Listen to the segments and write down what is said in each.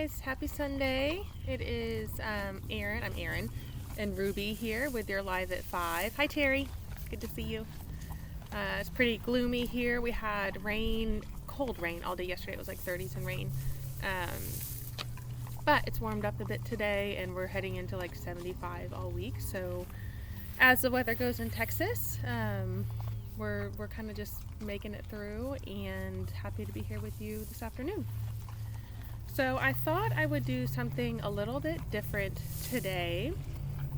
guys, happy Sunday. It is I'm Erin, and Ruby here with your Live at 5. Hi Terry, good to see you. It's pretty gloomy here. We had rain, cold rain all day yesterday. It was like 30s and rain. But it's warmed up a bit today and we're heading into like 75 all week. So as the weather goes in Texas, we're kind of just making it through and happy to be here with you this afternoon. So I thought I would do something a little bit different today,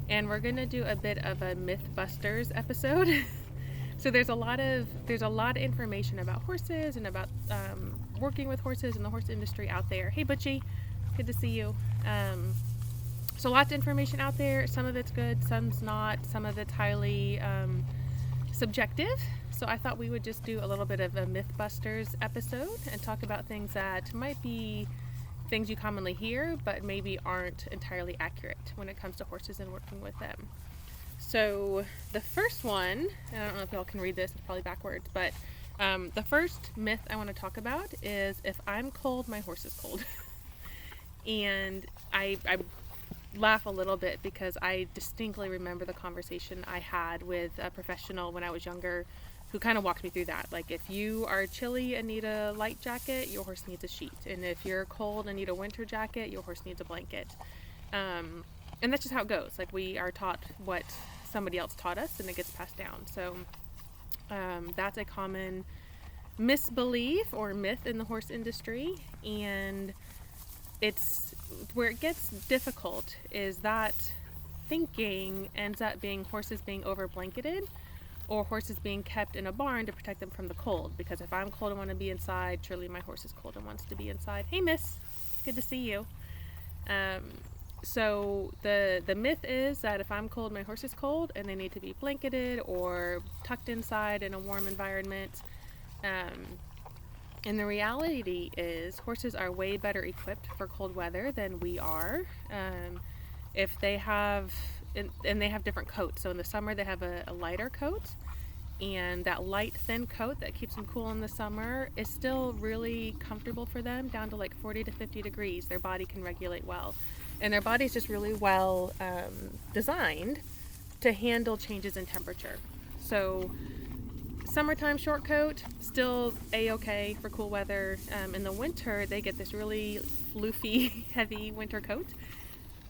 and we're gonna do a bit of a MythBusters episode. So there's a lot of information about horses and about working with horses in the horse industry out there. Hey Butchie, good to see you. So lots of information out there. Some of it's good, some's not. Some of it's highly subjective. So I thought we would just do a little bit of a MythBusters episode and talk about things that might be things you commonly hear, but maybe aren't entirely accurate when it comes to horses and working with them. So the first one, and I don't know if y'all can read this, it's probably backwards, but the first myth I want to talk about is if I'm cold, my horse is cold. And I laugh a little bit because I distinctly remember the conversation I had with a professional when I was younger who kind of walked me through that. Like, if you are chilly and need a light jacket, your horse needs a sheet. And if you're cold and need a winter jacket, your horse needs a blanket. And that's just how it goes. Like, we are taught what somebody else taught us, and it gets passed down. So that's a common misbelief or myth in the horse industry. And it's where it gets difficult is that thinking ends up being horses being over blanketed, or horses being kept in a barn to protect them from the cold. Because if I'm cold and want to be inside, surely my horse is cold and wants to be inside. Hey miss, good to see you. So the myth is that if I'm cold, my horse is cold, and they need to be blanketed or tucked inside in a warm environment. And the reality is horses are way better equipped for cold weather than we are. If they have, and they have different coats. So in the summer they have a lighter coat, and that light thin coat that keeps them cool in the summer is still really comfortable for them down to like 40 to 50 degrees. Their body can regulate well, and their body is just really well designed to handle changes in temperature. So summertime short coat, still a-okay for cool weather. In the winter they get this really floofy heavy winter coat,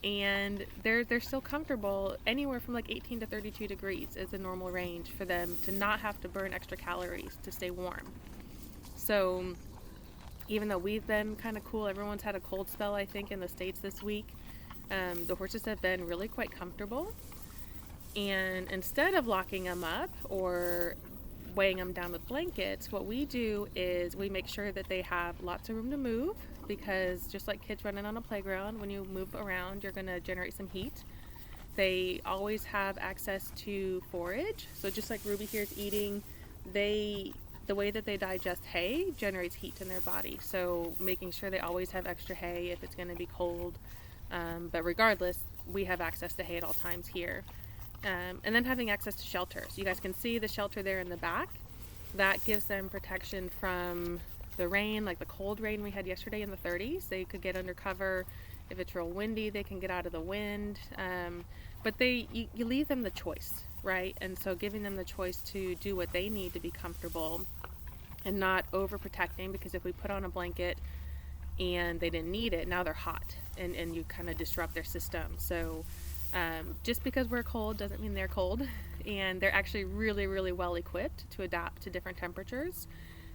and they're still comfortable. Anywhere from like 18 to 32 degrees is a normal range for them to not have to burn extra calories to stay warm. So even though we've been kind of cool, everyone's had a cold spell I think in the States this week, the horses have been really quite comfortable. And instead of locking them up or weighing them down with blankets, what we do is we make sure that they have lots of room to move, because just like kids running on a playground, when you move around you're going to generate some heat. They always have access to forage, so just like Ruby here is eating, the way that they digest hay generates heat in their body, so making sure they always have extra hay if it's going to be cold. But regardless, we have access to hay at all times here. And then having access to shelter. So you guys can see the shelter there in the back. That gives them protection from the rain, like the cold rain we had yesterday in the 30s. They could get under cover. If it's real windy, they can get out of the wind. But you leave them the choice, right? And so giving them the choice to do what they need to be comfortable and not overprotecting, because if we put on a blanket and they didn't need it, now they're hot and you kind of disrupt their system. So just because we're cold doesn't mean they're cold, and they're actually really, really well equipped to adapt to different temperatures,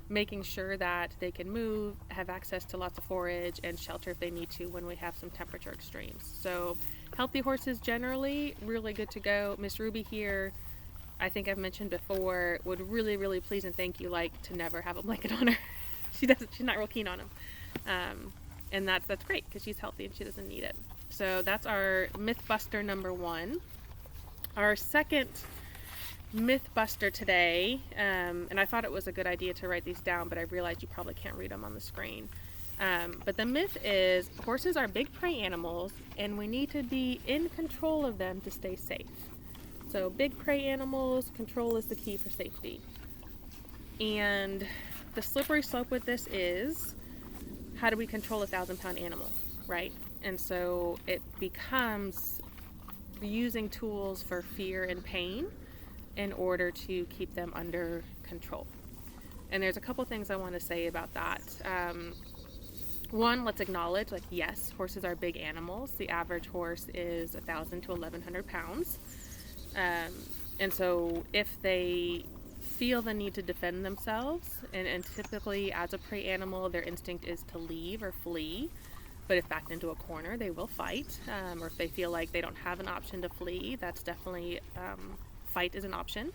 making sure that they can move, have access to lots of forage and shelter if they need to when we have some temperature extremes. So healthy horses generally really good to go. Miss Ruby here, I think I've mentioned before, would really, really please and thank you like to never have a blanket on her. She's not real keen on them. And that's great because she's healthy and she doesn't need it. So that's our MythBuster number 1. Our second MythBuster today, and I thought it was a good idea to write these down, but I realized you probably can't read them on the screen. But the myth is horses are big prey animals and we need to be in control of them to stay safe. So big prey animals, control is the key for safety. And the slippery slope with this is, how do we control a 1,000-pound animal? right? And so it becomes using tools for fear and pain in order to keep them under control. And there's a couple things I want to say about that. One, let's acknowledge, like, yes, horses are big animals. The average horse is 1,000 to 1,100 pounds. And so if they feel the need to defend themselves, and typically as a prey animal, their instinct is to leave or flee. But if backed into a corner, they will fight. Or if they feel like they don't have an option to flee, that's definitely, fight is an option.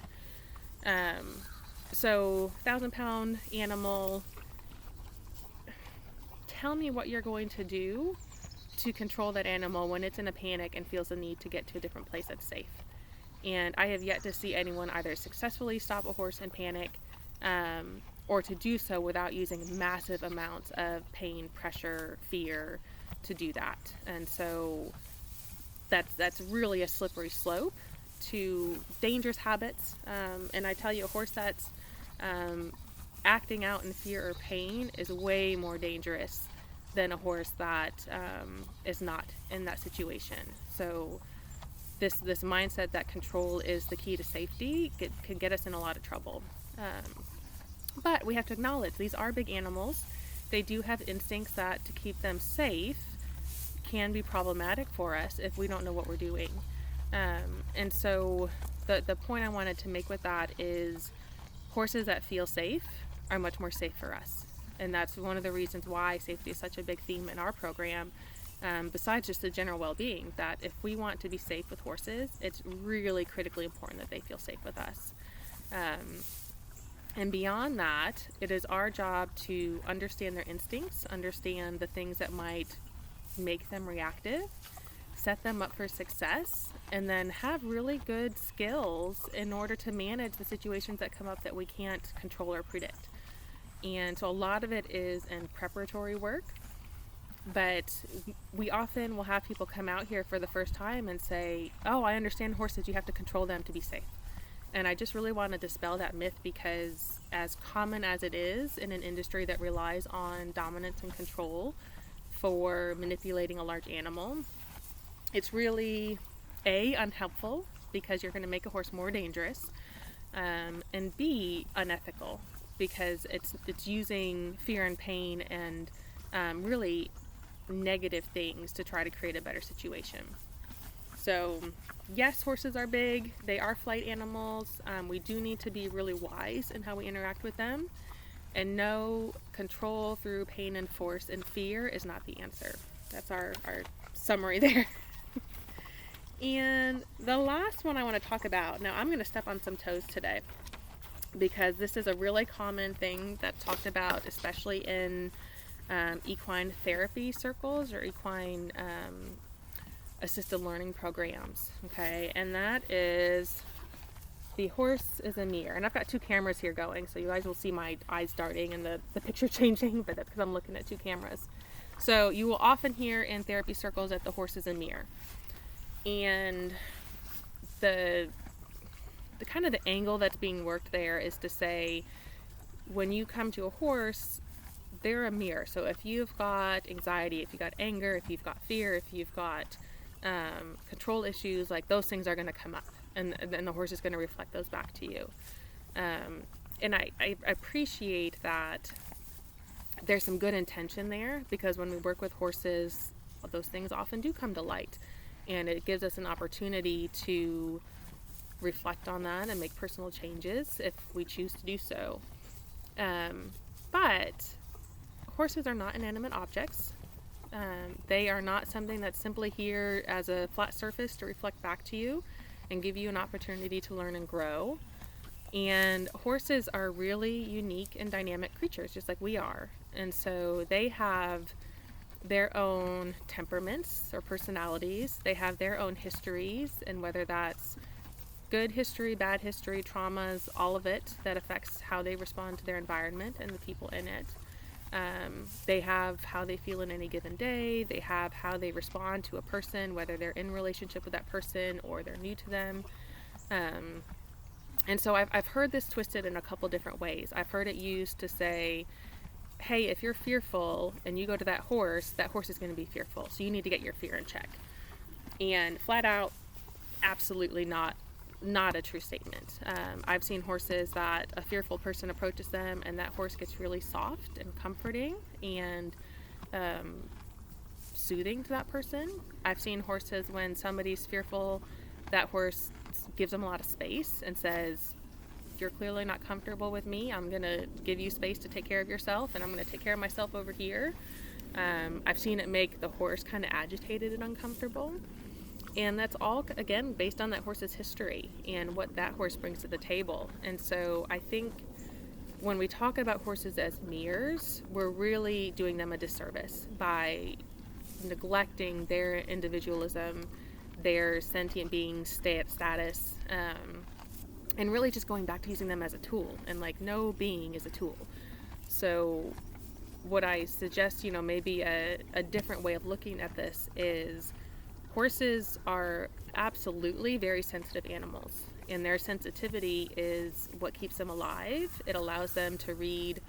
So 1,000-pound animal, tell me what you're going to do to control that animal when it's in a panic and feels the need to get to a different place that's safe. And I have yet to see anyone either successfully stop a horse in panic, or to do so without using massive amounts of pain, pressure, fear to do that. And so that's really a slippery slope to dangerous habits. And I tell you, a horse that's acting out in fear or pain is way more dangerous than a horse that is not in that situation. So this mindset that control is the key to safety can get us in a lot of trouble. But we have to acknowledge these are big animals. They do have instincts that, to keep them safe, can be problematic for us if we don't know what we're doing. And so the point I wanted to make with that is horses that feel safe are much more safe for us. And that's one of the reasons why safety is such a big theme in our program, besides just the general well-being, that if we want to be safe with horses, it's really critically important that they feel safe with us. And beyond that, it is our job to understand their instincts, understand the things that might make them reactive, set them up for success, and then have really good skills in order to manage the situations that come up that we can't control or predict. And so a lot of it is in preparatory work, but we often will have people come out here for the first time and say, oh, I understand horses, you have to control them to be safe. And I just really want to dispel that myth, because as common as it is in an industry that relies on dominance and control for manipulating a large animal, it's really A, unhelpful, because you're going to make a horse more dangerous, and B, unethical, because it's using fear and pain and really negative things to try to create a better situation. So yes, horses are big. They are flight animals. We do need to be really wise in how we interact with them. And no, control through pain and force and fear is not the answer. That's our summary there. And the last one I want to talk about, now I'm going to step on some toes today, because this is a really common thing that's talked about, especially in equine therapy circles or equine assisted learning programs, okay? And that is, the horse is a mirror. And I've got two cameras here going, so you guys will see my eyes darting and the picture changing, but that's because I'm looking at two cameras. So you will often hear in therapy circles that the horse is a mirror. And the kind of the angle that's being worked there is to say, when you come to a horse, they're a mirror. So if you've got anxiety, if you've got anger, if you've got fear, if you've got control issues, like, those things are going to come up, and then the horse is going to reflect those back to you. And I appreciate that there's some good intention there, because when we work with horses, those things often do come to light, and it gives us an opportunity to reflect on that and make personal changes if we choose to do so. But horses are not inanimate objects. They are not something that's simply here as a flat surface to reflect back to you and give you an opportunity to learn and grow. And horses are really unique and dynamic creatures, just like we are. And so they have their own temperaments or personalities. They have their own histories, and whether that's good history, bad history, traumas, all of it that affects how they respond to their environment and the people in it. They have how they feel in any given day. They have how they respond to a person, whether they're in relationship with that person or they're new to them. And so I've heard this twisted in a couple different ways. I've heard it used to say, hey, if you're fearful and you go to that horse is going to be fearful. So you need to get your fear in check. And flat out, absolutely not a true statement. I've seen horses that a fearful person approaches them and that horse gets really soft and comforting and soothing to that person. I've seen horses when somebody's fearful, that horse gives them a lot of space and says, you're clearly not comfortable with me. I'm going to give you space to take care of yourself, and I'm going to take care of myself over here. I've seen it make the horse kind of agitated and uncomfortable. And that's all, again, based on that horse's history and what that horse brings to the table. And so I think when we talk about horses as mirrors, we're really doing them a disservice by neglecting their individualism, their sentient being status, and really just going back to using them as a tool. And like, no being is a tool. So what I suggest, maybe a different way of looking at this is horses are absolutely very sensitive animals, and their sensitivity is what keeps them alive. It allows them to read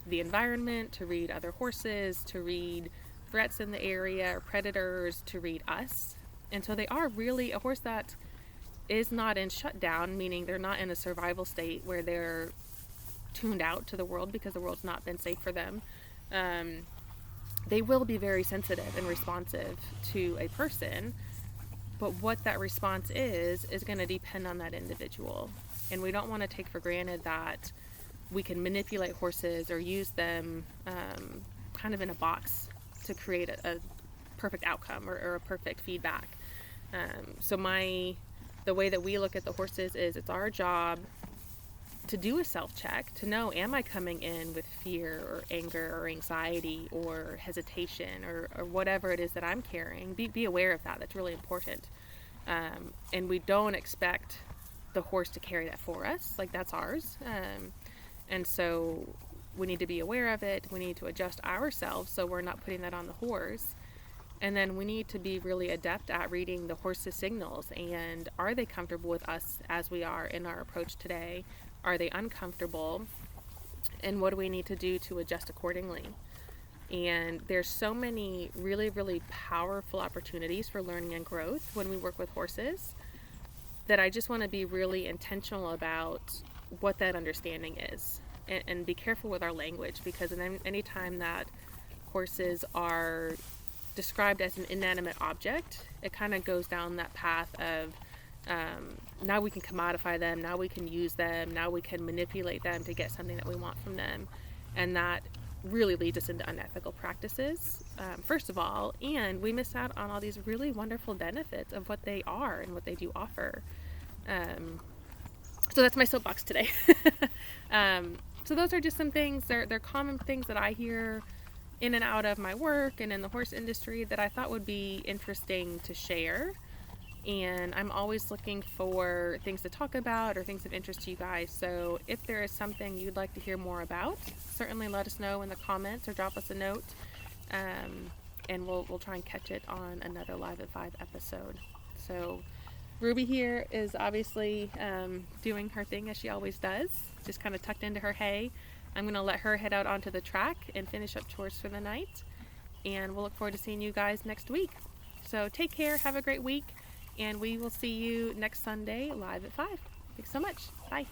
the environment, to read other horses, to read threats in the area or predators, to read us. And so they are really a horse that is not in shutdown, meaning they're not in a survival state where they're tuned out to the world because the world's not been safe for them. They will be very sensitive and responsive to a person, but what that response is going to depend on that individual. And we don't want to take for granted that we can manipulate horses or use them kind of in a box to create a perfect outcome or a perfect feedback. So the way that we look at the horses is it's our job to do a self-check, to know, am I coming in with fear or anger or anxiety or hesitation or whatever it is that I'm carrying. Be aware of that. That's really important. And we don't expect the horse to carry that for us. Like, that's ours. And so we need to be aware of it. We need to adjust ourselves so we're not putting that on the horse. And then we need to be really adept at reading the horse's signals. And are they comfortable with us as we are in our approach today? Are they uncomfortable? And what do we need to do to adjust accordingly? And there's so many really, really powerful opportunities for learning and growth when we work with horses that I just want to be really intentional about what that understanding is. And be careful with our language, because any time that horses are described as an inanimate object, it kind of goes down that path of now we can commodify them, now we can use them, now we can manipulate them to get something that we want from them. And that really leads us into unethical practices, first of all, and we miss out on all these really wonderful benefits of what they are and what they do offer. So that's my soapbox today. So those are just some things, they're common things that I hear in and out of my work and in the horse industry that I thought would be interesting to share. And I'm always looking for things to talk about or things of interest to you guys. So if there is something you'd like to hear more about, certainly let us know in the comments or drop us a note. And we'll try and catch it on another Live at 5 episode. So Ruby here is obviously doing her thing as she always does, just kind of tucked into her hay. I'm going to let her head out onto the track and finish up chores for the night. And we'll look forward to seeing you guys next week. So take care, have a great week, and we will see you next Sunday live at 5. Thanks so much. Bye.